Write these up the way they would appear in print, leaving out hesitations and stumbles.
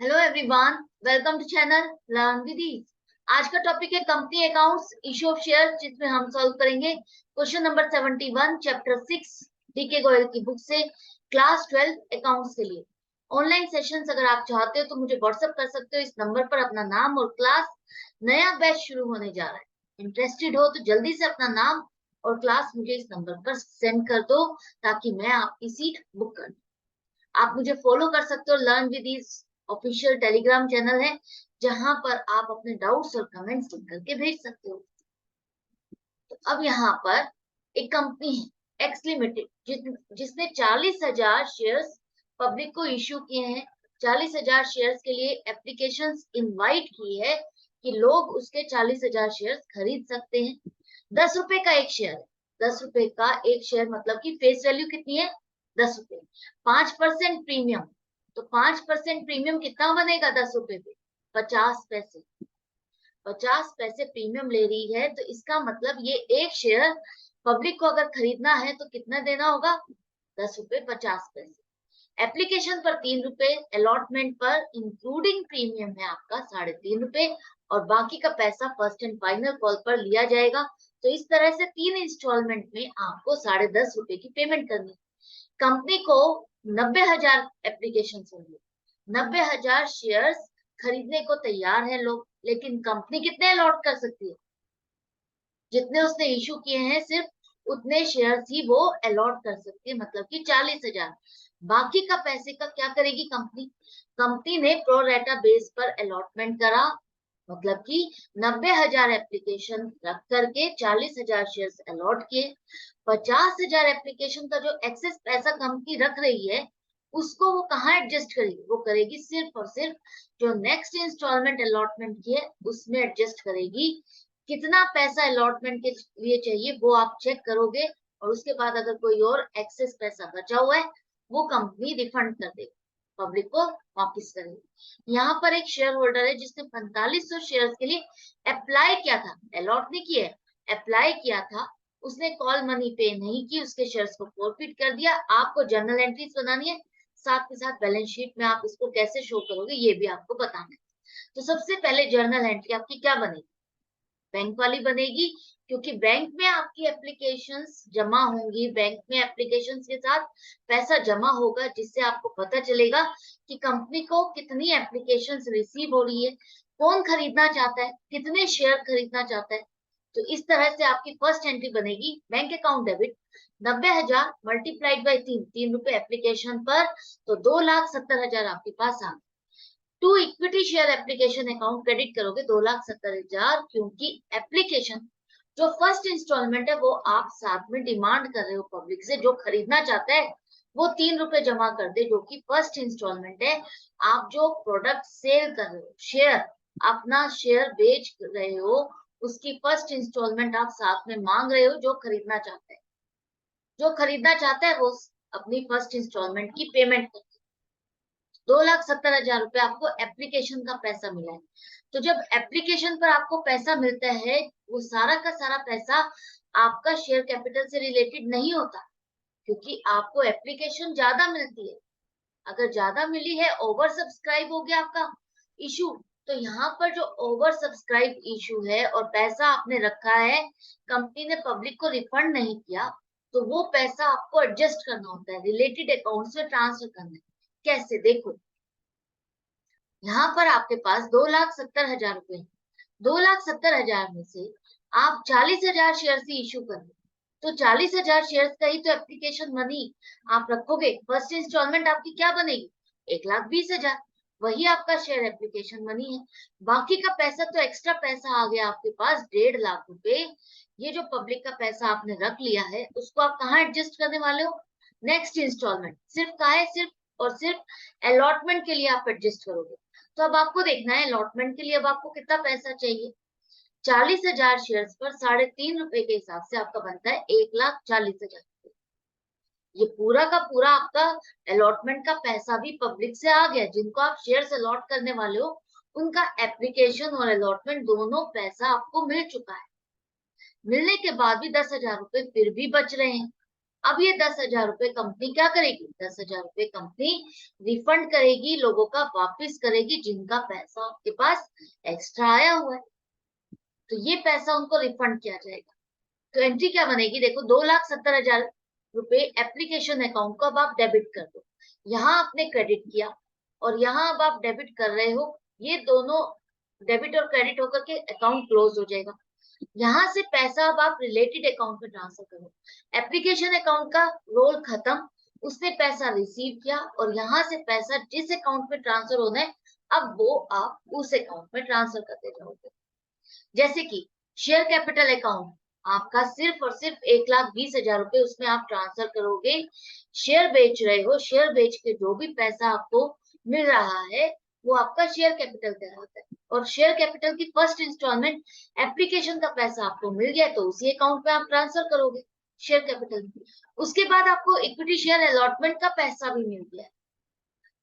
Hello everyone, welcome to channel learn with ease. आज का topic है company accounts, issue of share, जिसमें हम सॉल्व करेंगे question number 71 chapter 6 DK Goyal की बुक से क्लास 12 अकाउंट्स के लिए। ऑनलाइन सेशंस अगर आप चाहते हो तो मुझे व्हाट्सएप कर सकते हो इस नंबर पर अपना नाम और क्लास। नया बैच शुरू होने जा रहा है। इंटरेस्टेड हो तो जल्दी से अपना नाम और क्लास मुझे इस नंबर पर सेंड कर दो ताकि मैं आपकी सीट बुक कर दूं। आप मुझे फॉलो कर सकते हो, learn with is official Telegram channel है जहां पर आप अपने डाउट्स और कमेंट्स लिख करके भेज सकते हो। तो अब यहाँ पर एक कंपनी है एक्स लिमिटेड जिसने 40,000 शेयर्स पब्लिक को इश्यू किए हैं। 40,000 शेयर्स के लिए एप्लीकेशन इनवाइट की है कि लोग उसके 40,000 शेयर्स खरीद सकते हैं। 10 रुपए का एक शेयर है। 10 रुपए का एक शेयर मतलब कि फेस वैल्यू कितनी है? 10 रुपए। 5% प्रीमियम। तो 5% प्रीमियम कितना बनेगा 10 रुपए पे? 50 पैसे। 50 पैसे प्रीमियम ले रही है, तो इसका मतलब ये एक शेयर पब्लिक को अगर खरीदना है तो कितना देना होगा? 10 रुपए 50 पैसे। एप्लीकेशन पर 3 रुपए, अलॉटमेंट पर इंक्लूडिंग प्रीमियम है आपका 3.5 रुपए, और बाकी का पैसा फर्स्ट एंड फाइनल कॉल पर लिया जाएगा। तो इस तरह से 3 इंस्टॉलमेंट में आपको 10.5 रुपए की पेमेंट करनी है। कंपनी को 90,000 एप्लीकेशन होंगे। 90,000 शेयर्स खरीदने को तैयार है लोग, लेकिन कंपनी कितने अलॉट कर सकती है? जितने उसने इशू किए हैं सिर्फ उतने शेयर्स ही वो अलॉट कर सकती है, मतलब कि 40,000। बाकी का पैसे का क्या करेगी कंपनी? कंपनी ने प्रो रेटा बेस पर अलॉटमेंट करा, मतलब कि 90,000 एप्लीकेशन रख करके 40,000 शेयर्स अलॉट किए। 50,000 एप्लीकेशन का जो एक्सेस पैसा कंपनी रख रही है उसको वो कहाँ एडजस्ट करेगी? वो करेगी सिर्फ और सिर्फ जो नेक्स्ट इंस्टॉलमेंट अलॉटमेंट की है उसमें एडजस्ट करेगी। कितना पैसा अलॉटमेंट के लिए चाहिए वो आप चेक करोगे, और उसके बाद अगर कोई और एक्सेस पैसा बचा हुआ है वो कंपनी रिफंड कर देगी, पब्लिक को वापस करेगी। यहाँ पर एक शेयर होल्डर है जिसने 4500 शेयर के लिए अप्लाई किया था, अलॉट नहीं किया, अप्लाई किया था। उसने कॉल मनी पे नहीं की, उसके शेयर्स को फॉरफिट कर दिया। आपको जर्नल एंट्रीज बनानी है, साथ के साथ बैलेंस शीट में आप इसको कैसे शो करोगे ये भी आपको बताना है। तो सबसे पहले जर्नल एंट्री आपकी क्या बनेगी? बैंक वाली बनेगी, क्योंकि बैंक में आपकी एप्लीकेशंस जमा होंगी, बैंक में एप्लीकेशंस के साथ पैसा जमा होगा, जिससे आपको पता चलेगा कि कंपनी को कितनी एप्लीकेशंस रिसीव हो रही है, कौन खरीदना चाहता है, कितने शेयर खरीदना चाहता है। तो इस तरह से आपकी फर्स्ट एंट्री बनेगी bank account debit 90,000 multiplied by 3 रुपए एप्लीकेशन पर, तो 2,70,000 आपके पास आ। To equity share application account credit करोगे 2,70,000, क्योंकि एप्लीकेशन जो फर्स्ट इंस्टॉलमेंट है वो आप साथ में डिमांड कर रहे हो पब्लिक से, जो खरीदना चाहता है वो 3 रुपए जमा कर दे, जो कि फर्स्ट इंस्टॉलमेंट है। आप जो प्रोडक्ट सेल कर रहे हो, शेयर, अपना शेयर बेच रहे हो, उसकी फर्स्ट इंस्टॉलमेंट आप साथ में मांग रहे हो। जो खरीदना चाहता है, जो खरीदना चाहता है वो अपनी फर्स्ट इंस्टॉलमेंट की पेमेंट कर। 2,70,000 रुपए आपको एप्लीकेशन का पैसा मिला है। तो जब एप्लीकेशन पर आपको पैसा मिलता है, वो सारा का सारा पैसा आपका शेयर कैपिटल से रिलेटेड नहीं होता, क्योंकि आपको एप्लीकेशन ज्यादा मिलती है। अगर ज्यादा मिली है, ओवर सब्सक्राइब हो गया आपका इशू, तो यहाँ पर जो ओवर सब्सक्राइब इशू है और पैसा आपने रखा है, कंपनी ने पब्लिक को रिफंड नहीं किया, तो वो पैसा आपको एडजस्ट करना होता है, रिलेटेड अकाउंट में ट्रांसफर करना है। कैसे? देखो, यहाँ पर आपके पास 2,70,000 रुपए। 2,70,000 में से आप 40,000 शेयर ही इशू कर रहे, तो 40,000 शेयर का ही तो एप्लीकेशन मनी आप रखोगे। फर्स्ट इंस्टॉलमेंट आपकी क्या बनेगी? 1,20,000। वही आपका शेयर एप्लीकेशन मनी है। बाकी का पैसा तो एक्स्ट्रा पैसा आ गया आपके पास 1.5 लाख रुपए। ये जो पब्लिक का पैसा आपने रख लिया है उसको आप कहाँ एडजस्ट करने वाले हो? Next installment. सिर्फ कहा है? सिर्फ और सिर्फ अलॉटमेंट के लिए आप एडजस्ट करोगे। तो अब आपको देखना है अलॉटमेंट के लिए अब आपको कितना पैसा चाहिए। 40,000 शेयर पर 3.5 रुपए के हिसाब से आपका बनता है 1,40,000। ये पूरा का पूरा आपका अलॉटमेंट का पैसा भी पब्लिक से आ गया। जिनको आप शेयर्स अलॉट करने वाले हो उनका एप्लीकेशन और अलॉटमेंट दोनों पैसा आपको मिल चुका है। मिलने के बाद भी 10,000 रुपए फिर भी बच रहे हैं। अब ये 10,000 रुपए कंपनी क्या करेगी? 10,000 रुपए कंपनी रिफंड करेगी, लोगों का वापस करेगी जिनका पैसा आपके पास एक्स्ट्रा आया हुआ है, तो ये पैसा उनको रिफंड किया जाएगा। तो एंट्री क्या बनेगी? देखो, 2,70,000 रुपए एप्लीकेशन अकाउंट को अब आप डेबिट कर दो। यहाँ आपने क्रेडिट किया और यहाँ अब आप डेबिट कर रहे हो, ये दोनों डेबिट और क्रेडिट होकर के अकाउंट क्लोज हो जाएगा। यहाँ से पैसा अब आप रिलेटेड अकाउंट में ट्रांसफर करो। एप्लीकेशन अकाउंट का रोल खत्म, उसने पैसा रिसीव किया और यहाँ से पैसा जिस अकाउंट में ट्रांसफर होना है, अब वो आप उस अकाउंट में ट्रांसफर करते जाओगे। जैसे कि शेयर कैपिटल अकाउंट, आपका सिर्फ और सिर्फ 1,20,000 रुपए उसमें आप ट्रांसफर करोगे। शेयर बेच रहे हो, शेयर बेच के जो भी पैसा आपको मिल रहा है वो आपका शेयर कैपिटल कहलाता है। और शेयर कैपिटल की फर्स्ट इंस्टॉलमेंट एप्लीकेशन का पैसा आपको मिल गया तो उसी अकाउंट में आप ट्रांसफर करोगे शेयर कैपिटल में। उसके बाद आपको इक्विटी शेयर अलॉटमेंट का पैसा भी मिल गया,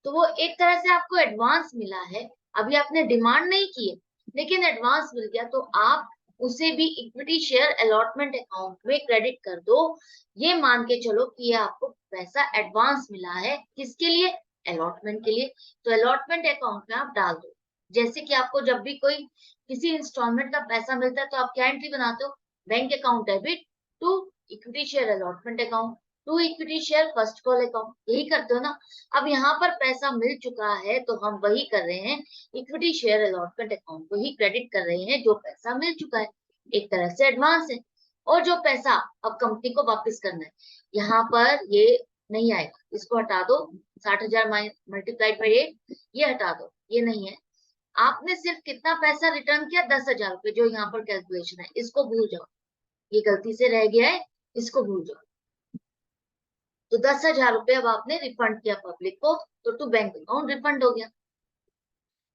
तो वो एक तरह से आपको एडवांस मिला है। अभी आपने डिमांड नहीं की है लेकिन एडवांस मिल गया, तो आप उसे भी इक्विटी शेयर अलॉटमेंट अकाउंट में क्रेडिट कर दो। ये मान के चलो कि ये आपको पैसा एडवांस मिला है, किसके लिए? अलॉटमेंट के लिए। तो अलॉटमेंट अकाउंट में आप डाल दो। जैसे कि आपको जब भी कोई किसी इंस्टॉलमेंट का पैसा मिलता है तो आप क्या एंट्री बनाते हो? Bank account debit to equity share allotment account to equity share first call account, यही करते हो ना। अब यहाँ पर पैसा मिल चुका है तो हम वही कर रहे हैं, इक्विटी शेयर अलॉटमेंट अकाउंट को ही क्रेडिट कर रहे हैं। जो पैसा मिल चुका है एक तरह से एडवांस है, और जो पैसा अब कंपनी को वापस करना है, यहाँ पर ये नहीं आएगा, इसको हटा दो। 60,000 मल्टीप्लाइड बाई 8, ये हटा दो, ये नहीं है। आपने सिर्फ कितना पैसा रिटर्न किया? 10,000 रुपए, जो यहाँ पर कैलकुलेशन है, इसको भूल जाओ, ये गलती से रह गया है, इसको भूल जाओ। तो 10,000 रुपए अब आपने रिफंड किया पब्लिक को, तो टू बैंक अकाउंट रिफंड हो गया।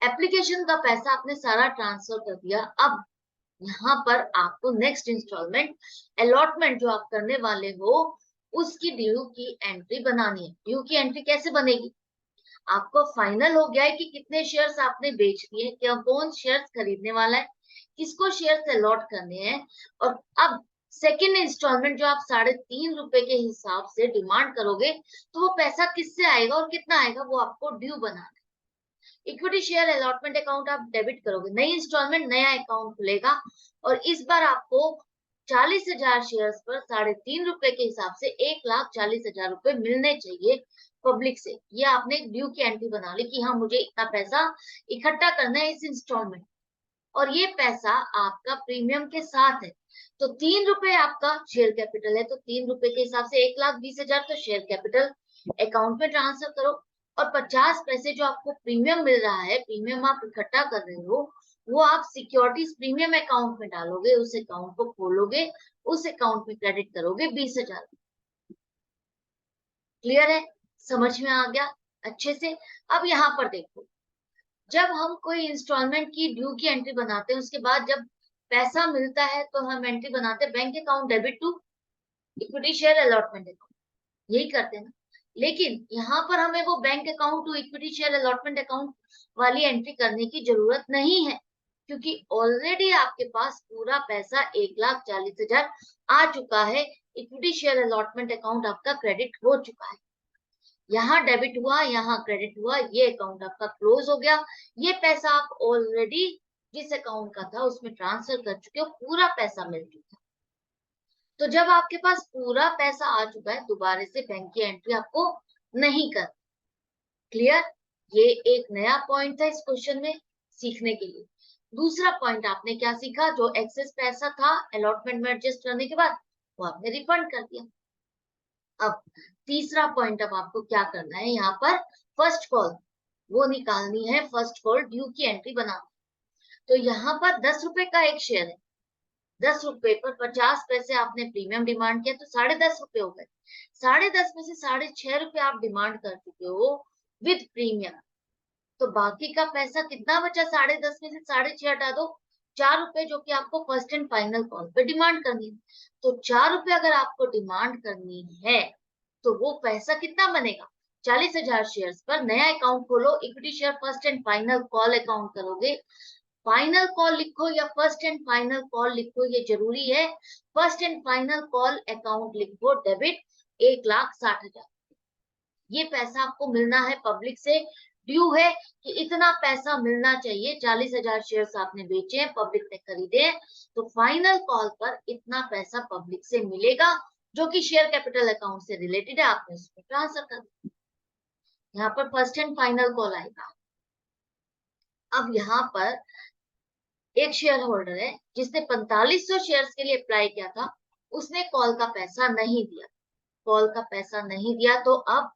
एप्लीकेशन का पैसा आपने सारा ट्रांसफर कर दिया। अब यहाँ पर आपको नेक्स्ट इंस्टॉलमेंट अलॉटमेंट जो आप करने वाले हो उसकी ड्यू की एंट्री बनानी है। ड्यू की एंट्री कैसे बनेगी? आपको फाइनल हो गया है कि कितने शेयर्स आपने बेच दिए, क्या कौन शेयर्स खरीदने वाला है, किसको शेयर्स अलॉट करने हैं, और अब सेकेंड इंस्टॉलमेंट जो आप 3.5 रुपए के हिसाब से डिमांड करोगे तो वो पैसा किससे आएगा और कितना आएगा, वो आपको ड्यू बनाना है। इक्विटी शेयर अलॉटमेंट अकाउंट आप डेबिट करोगे, नई इंस्टॉलमेंट नया अकाउंट खुलेगा, और इस बार आपको 40,000 शेयर्स पर 3.5 रुपए के हिसाब से 1,40,000 रुपए मिलने चाहिए पब्लिक से। ये आपने ड्यू की एंट्री बना ली कि हाँ मुझे इतना पैसा इकट्ठा करना है इस इंस्टॉलमेंट, और ये पैसा आपका प्रीमियम के साथ है। तो 3 रुपए आपका शेयर कैपिटल है, तो 3 रुपए के हिसाब से 1,20,000 तो शेयर कैपिटल अकाउंट में ट्रांसफर करो, और 50 पैसे जो आपको प्रीमियम मिल रहा है, प्रीमियम आप इकट्ठा कर रहे हो, वो आप सिक्योरिटीज प्रीमियम अकाउंट में डालोगे, उस अकाउंट को खोलोगे, उस अकाउंट में क्रेडिट करोगे 20,000। क्लियर है? समझ में आ गया अच्छे से? अब यहाँ पर देखो, जब हम कोई इंस्टॉलमेंट की ड्यू की एंट्री बनाते हैं, उसके बाद जब पैसा मिलता है तो हम एंट्री बनाते हैं bank account debit to equity share allotment account, यही करते हैं ना। लेकिन यहाँ पर हमें वो bank account to equity share allotment account वाली एंट्री करने की जरूरत नहीं है, क्योंकि ऑलरेडी आपके पास पूरा पैसा 1,40,000 आ चुका है। इक्विटी शेयर अलॉटमेंट अकाउंट आपका क्रेडिट हो चुका है, यहाँ डेबिट हुआ, यहाँ क्रेडिट हुआ, ये अकाउंट आपका क्लोज हो गया। ये पैसा आप ऑलरेडी जिस अकाउंट का था उसमें ट्रांसफर कर चुके हो, पूरा पैसा मिल चुका है। तो जब आपके पास पूरा पैसा आ चुका है, दोबारा से बैंक की एंट्री आपको नहीं कर। क्लियर? ये एक नया पॉइंट था इस क्वेश्चन में सीखने के लिए। दूसरा पॉइंट आपने क्या सीखा? जो एक्सेस पैसा था अलॉटमेंट में एडजस्ट करने के बाद वो आपने रिफंड कर दिया। अब तीसरा पॉइंट, अब आपको क्या करना है, यहाँ पर फर्स्ट कॉल वो निकालनी है, फर्स्ट कॉल ड्यू की एंट्री बना। तो यहाँ पर 10 रुपए का एक शेयर है, 10 रुपए पर 50 पैसे आपने प्रीमियम डिमांड किया, तो 10.5 रुपए हो गए। 10.5 में से 6.5 रुपए आप डिमांड कर चुके हो विद प्रीमियम, तो बाकी का पैसा कितना बचा? 10.5 में से 6.5 हटा दो, 4 रुपए, जो कि आपको फर्स्ट एंड फाइनल कॉल पे डिमांड करनी है। तो 4 रुपए अगर आपको डिमांड करनी है तो वो पैसा कितना बनेगा? 40,000 शेयर्स पर नया अकाउंट खोलो, equity share first and final call account करोगे। फाइनल कॉल लिखो या फर्स्ट एंड फाइनल कॉल लिखो, ये जरूरी है। First and final call account लिखो डेबिट 1,60,000। ये पैसा आपको मिलना है पब्लिक से, ड्यू है कि इतना पैसा मिलना चाहिए। 40,000 शेयर्स आपने बेचे हैं, पब्लिक ने खरीदे हैं, तो फाइनल कॉल पर इतना पैसा पब्लिक से मिलेगा, जो कि शेयर कैपिटल अकाउंट से रिलेटेड है, आपने उसमें ट्रांसफर कर दिया। यहाँ पर फर्स्ट एंड फाइनल कॉल आएगा। अब यहाँ पर एक शेयर होल्डर है जिसने 4500 शेयर्स के लिए अप्लाई किया था, उसने कॉल का पैसा नहीं दिया। कॉल का पैसा नहीं दिया तो अब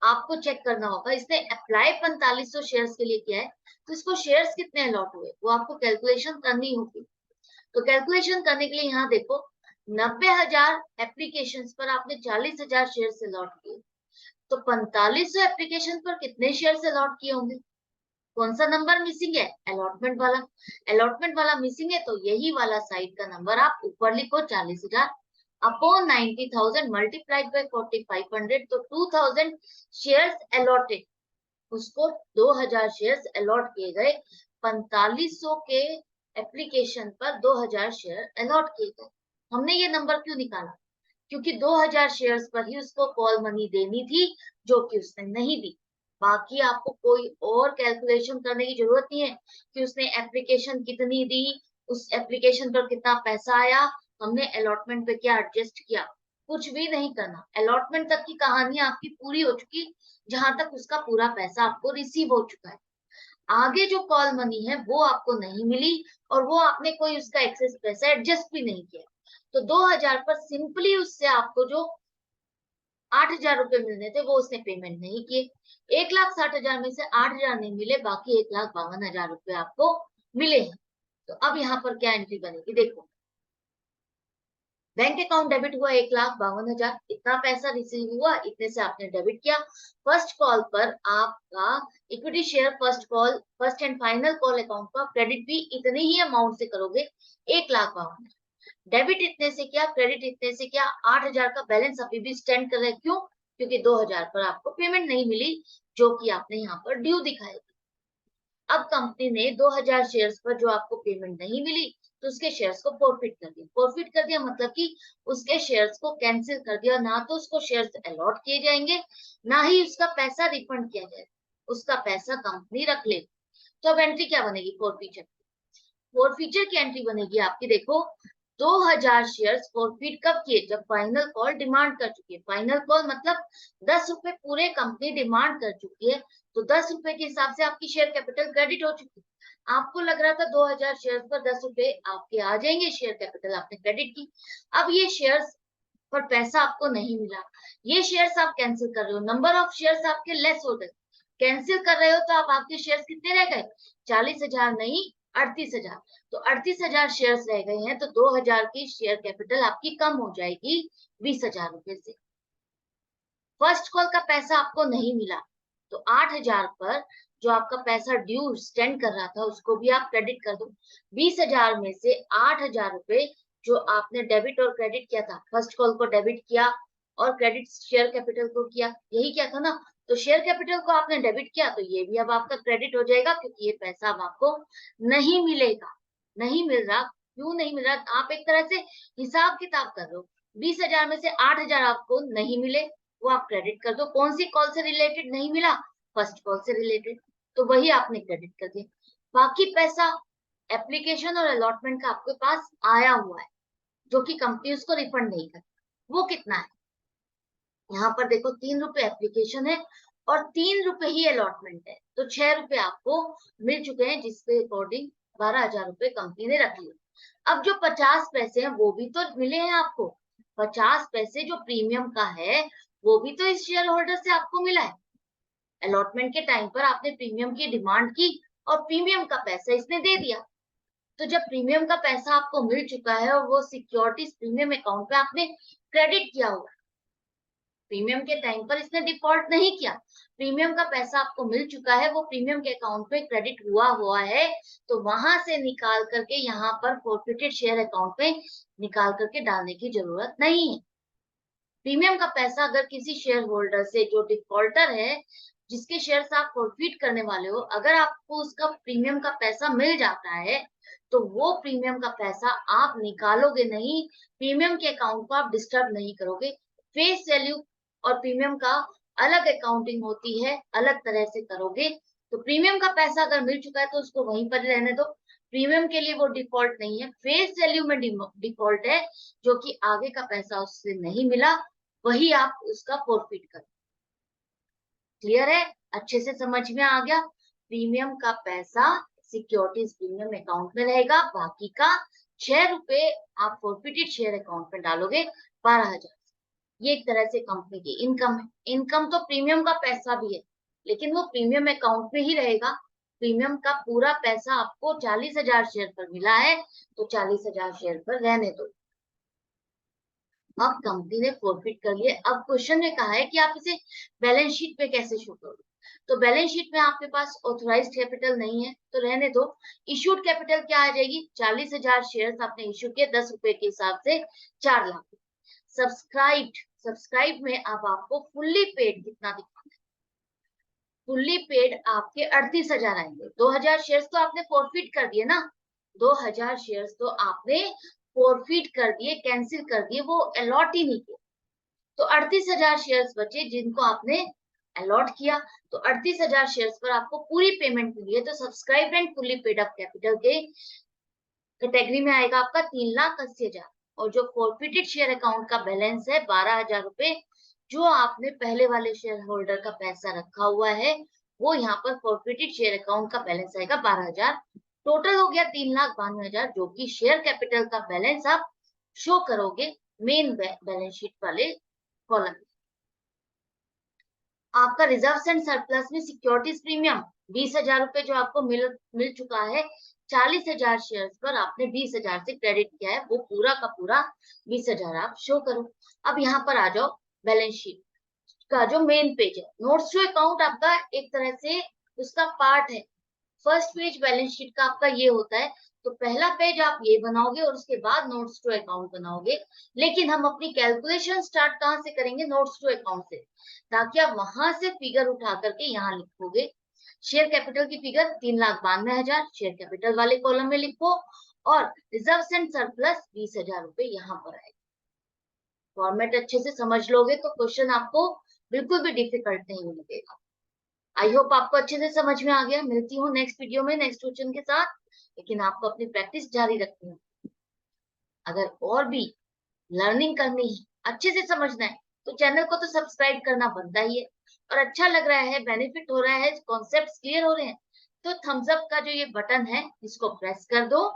आपको चेक करना होगा, इसने अप्लाई 4500 शेयर्स के लिए किया है, तो इसको शेयर्स कितने अलॉट हुए वो आपको कैलकुलेशन करनी होगी। तो कैलकुलेशन करने के लिए यहाँ देखो, 90,000 एप्लीकेशन पर आपने 40,000 शेयर अलॉट किए, तो 4500 एप्लीकेशन पर कितने शेयर अलॉट किए होंगे? कौन सा नंबर मिसिंग है? अलॉटमेंट वाला। अलॉटमेंट वाला मिसिंग है, तो यही वाला साइड का नंबर आप ऊपर लिखो, 40,000 अपॉन 90,000 मल्टीप्लाइड बाय 4,500, तो 2,000 शेयर्स अलॉटेड, उसको 2,000 शेयर्स अलॉट किए गए। 4500 के एप्लीकेशन पर 2,000 शेयर अलॉट किए गए। हमने ये नंबर क्यों निकाला? क्योंकि 2,000 शेयर्स पर ही उसको कॉल मनी देनी थी, जो कि उसने नहीं दी। बाकी आपको कोई और कैलकुलेशन करने की जरूरत नहीं है कि उसने एप्लीकेशन कितनी दी, उस एप्लीकेशन पर कितना पैसा आया, हमने अलॉटमेंट पे क्या एडजस्ट किया, कुछ भी नहीं करना। अलॉटमेंट तक की कहानी आपकी पूरी हो चुकी, जहां तक उसका पूरा पैसा आपको रिसीव हो चुका है। आगे जो कॉल मनी है वो आपको नहीं मिली, और वो आपने कोई उसका एक्सेस पैसा एडजस्ट भी नहीं किया। तो 2,000 पर सिंपली उससे आपको जो 8,000 रुपए मिलने थे वो उसने पेमेंट नहीं किए। 1,60,000 में से 8,000 नहीं मिले, बाकी 1,52,000 रुपए आपको मिले हैं। तो अब यहाँ पर क्या एंट्री बनेगी? देखो, बैंक अकाउंट डेबिट हुआ 1,52,000, इतना पैसा रिसीव हुआ, इतने से आपने डेबिट किया। फर्स्ट कॉल पर आपका equity share first call, first and final call account पर क्रेडिट भी इतनी ही अमाउंट से करोगे, 1,52,000। डेबिट इतने से किया, क्रेडिट इतने से किया, 8,000 का बैलेंस अभी भी स्टैंड कर रहा है। क्यों? क्योंकि 2,000 पर आपको पेमेंट नहीं मिली, जो कि आपने यहाँ पर ड्यू दिखाई। अब कंपनी ने 2,000 शेयर्स पर जो आपको पेमेंट नहीं मिली, तो उसके शेयर्स को फॉरफिट कर दिया। फॉरफिट कर दिया मतलब कि उसके शेयर्स को कैंसिल कर दिया, ना तो उसको शेयर्स अलॉट किए जाएंगे, ना ही उसका पैसा रिफंड किया जाएगा, उसका पैसा कंपनी रख ले। तो अब एंट्री क्या बनेगी? फॉरफीचर। फॉरफीचर की एंट्री बनेगी आपकी, देखो, 2,000 शेयर्स फॉरफिट कब किए? जब फाइनल कॉल डिमांड कर चुकी है। फाइनल कॉल मतलब 10 रुपए पूरे कंपनी डिमांड कर चुकी है, तो 10 रुपए के हिसाब से आपकी शेयर कैपिटल क्रेडिट हो चुकी है। आपको लग रहा था 2,000 शेयर्स पर 10 रुपए आपके आ जाएंगे, शेयर कैपिटल आपने क्रेडिट की। अब ये शेयर्स पर पैसा आपको नहीं मिला, ये शेयर्स आप कैंसिल कर रहे हो, नंबर ऑफ शेयर्स आपके लेस हो गए। कैंसिल कर रहे हो तो आप आपके शेयर्स कितने रह गए? 40,000 नहीं, 38,000। तो 38,000 शेयर्स रह गए हैं, तो 2,000 की शेयर कैपिटल आपकी कम हो जाएगी 20,000 रुपए से। फर्स्ट कॉल का पैसा आपको नहीं मिला, तो 8,000 पर जो आपका पैसा ड्यू स्टैंड कर रहा था, उसको भी आप क्रेडिट कर दो। 20,000 में से 8,000 रुपए जो आपने डेबिट और क्रेडिट किया था, फर्स्ट कॉल को डेबिट किया और क्रेडिट शेयर कैपिटल को किया, यही क्या था ना? तो शेयर कैपिटल को आपने डेबिट किया, तो ये भी अब आपका क्रेडिट हो जाएगा, क्योंकि ये पैसा अब आपको नहीं मिलेगा। नहीं मिल रहा, क्यों नहीं मिल रहा? आप एक तरह से हिसाब किताब कर रहे हो। 20,000 में से 8,000 आपको नहीं मिले, वो आप क्रेडिट कर दो। कौन सी कॉल से रिलेटेड नहीं मिला? फर्स्ट कॉल से रिलेटेड, तो वही आपने क्रेडिट कर दिया। बाकी पैसा एप्लीकेशन और अलॉटमेंट का आपके पास आया हुआ है, जो कि कंपनी उसको रिफंड नहीं करती। वो कितना है? यहाँ पर देखो, 3 रुपए एप्लीकेशन है और 3 रुपए ही अलॉटमेंट है, तो 6 रुपए आपको मिल चुके हैं, जिसके अकॉर्डिंग 12,000 रुपए कंपनी ने रख लिए। अब जो 50 पैसे हैं वो भी तो मिले हैं आपको। 50 पैसे जो प्रीमियम का है, वो भी तो इस शेयर होल्डर से आपको मिला है। अलॉटमेंट के टाइम पर आपने प्रीमियम की डिमांड की और प्रीमियम का पैसा इसने दे दिया। तो जब प्रीमियम का पैसा आपको मिल चुका है और वो सिक्योरिटीज प्रीमियम अकाउंट पे आपने क्रेडिट किया हुआ, प्रीमियम के टाइम पर इसने डिफॉल्ट नहीं किया, प्रीमियम का पैसा आपको मिल चुका है, वो प्रीमियम के अकाउंट पे क्रेडिट हुआ हुआ है, तो वहां से निकाल करके यहाँ पर फॉरफिटेड शेयर अकाउंट पे निकाल करके डालने की जरूरत नहीं है। प्रीमियम का पैसा अगर किसी शेयर होल्डर से जो डिफॉल्टर है, जिसके शेयर्स आप फॉरफिट करने वाले हो, अगर आपको उसका प्रीमियम का पैसा मिल जाता है, तो वो प्रीमियम का पैसा आप निकालोगे नहीं, प्रीमियम के अकाउंट को आप डिस्टर्ब नहीं करोगे। फेस वैल्यू और प्रीमियम का अलग अकाउंटिंग होती है, अलग तरह से करोगे। तो प्रीमियम का पैसा अगर मिल चुका है तो उसको वहीं पर रहने दो, प्रीमियम के लिए वो डिफॉल्ट नहीं है, फेस वैल्यू में डिफॉल्ट है, जो कि आगे का पैसा उससे नहीं मिला वही आप उसका फॉरफिट करो। क्लियर है? अच्छे से समझ में आ गया? प्रीमियम का पैसा सिक्योरिटीज प्रीमियम अकाउंट में रहेगा, बाकी का 6 रुपए आप फॉरफिटेड शेयर अकाउंट में डालोगे 12,000। ये एक तरह से कंपनी की इनकम है। इनकम तो प्रीमियम का पैसा भी है, लेकिन वो प्रीमियम अकाउंट में ही रहेगा। प्रीमियम का पूरा पैसा आपको 40,000 शेयर पर मिला है, तो 40,000 शेयर पर रहने दो। अब कंपनी ने फॉरफिट कर लिए। अब क्वेश्चन में कहा है कि आप इसे बैलेंस शीट पे कैसे शो करोगे। तो बैलेंस शीट में आपके पास ऑथराइज्ड कैपिटल नहीं है तो रहने दो। इश्यूड कैपिटल क्या आ जाएगी, 40,000 शेयर आपने इश्यू किए 10 रुपए के हिसाब से 4 लाख। सब्सक्राइब में अब आपको फुल्ली पेड कितना दिखाना है, फुल्ली पेड आपके 38,000 आएंगे। 2,000 शेयर्स तो आपने फॉरफिट कर दिए ना, 2,000 शेयर्स तो आपने फॉरफिट कर दिए, कैंसिल कर दिए, वो अलॉट ही नहीं किए। तो 38,000 शेयर्स बचे जिनको आपने अलॉट किया। तो 38,000 शेयर्स पर आपको पूरी पेमेंट मिली है। तो subscribe and fully paid up capital के कैटेगरी में आएगा आपका 3,80,000। और जो फॉरफिटेड शेयर अकाउंट का बैलेंस है 12,000 रुपए, जो आपने पहले वाले शेयर होल्डर का पैसा रखा हुआ है, वो यहाँ पर फॉरफिटेड शेयर अकाउंट का बैलेंस आएगा 12,000। टोटल हो गया 3,92,000, जो कि शेयर कैपिटल का बैलेंस आप शो करोगे मेन बैलेंस शीट वाले कॉलम। आपका रिजर्व एंड सरप्लस में सिक्योरिटीज प्रीमियम 20,000 रुपए जो आपको मिल चुका है, 40,000 शेयर्स पर आपने 20,000 से क्रेडिट किया है, वो पूरा का पूरा 20,000 आप शो करो। अब यहाँ पर आ जाओ बैलेंस शीट का जो मेन पेज है। नोट्स टू अकाउंट आपका एक तरह से उसका पार्ट है। फर्स्ट पेज बैलेंस शीट का आपका ये होता है। तो पहला पेज आप ये बनाओगे और उसके बाद नोट्स टू अकाउंट बनाओगे। लेकिन हम अपनी कैलकुलेशन स्टार्ट कहाँ से करेंगे, नोट्स टू अकाउंट से, ताकि आप वहां से फिगर उठा करके यहाँ लिखोगे। शेयर कैपिटल की फिगर 3,92,000 शेयर कैपिटल वाले कॉलम में लिखो, और रिजर्व एंड सरप्लस 20,000 रुपए यहाँ पर आएगा। फॉर्मेट अच्छे से समझ लोगे तो क्वेश्चन आपको बिल्कुल भी डिफिकल्ट नहीं लगेगा। आई होप आपको अच्छे से समझ में आ गया। मिलती हूँ नेक्स्ट वीडियो में नेक्स्ट क्वेश्चन के साथ, लेकिन आपको अपनी प्रैक्टिस जारी रखनी है। अगर और भी लर्निंग करनी है, अच्छे से समझना है, तो चैनल को तो सब्सक्राइब करना बनता ही है। और अच्छा लग रहा है, बेनिफिट हो रहा है, कॉन्सेप्ट्स क्लियर हो रहे हैं, तो थम्स अप का जो ये बटन है इसको प्रेस कर दो,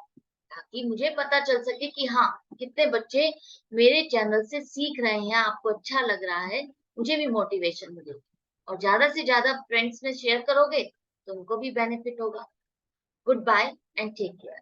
ताकि मुझे पता चल सके कि हाँ कितने बच्चे मेरे चैनल से सीख रहे हैं, आपको अच्छा लग रहा है, मुझे भी मोटिवेशन मिलेगी। और ज्यादा से ज्यादा फ्रेंड्स में शेयर करोगे तो उनको भी बेनिफिट होगा। Goodbye and take care.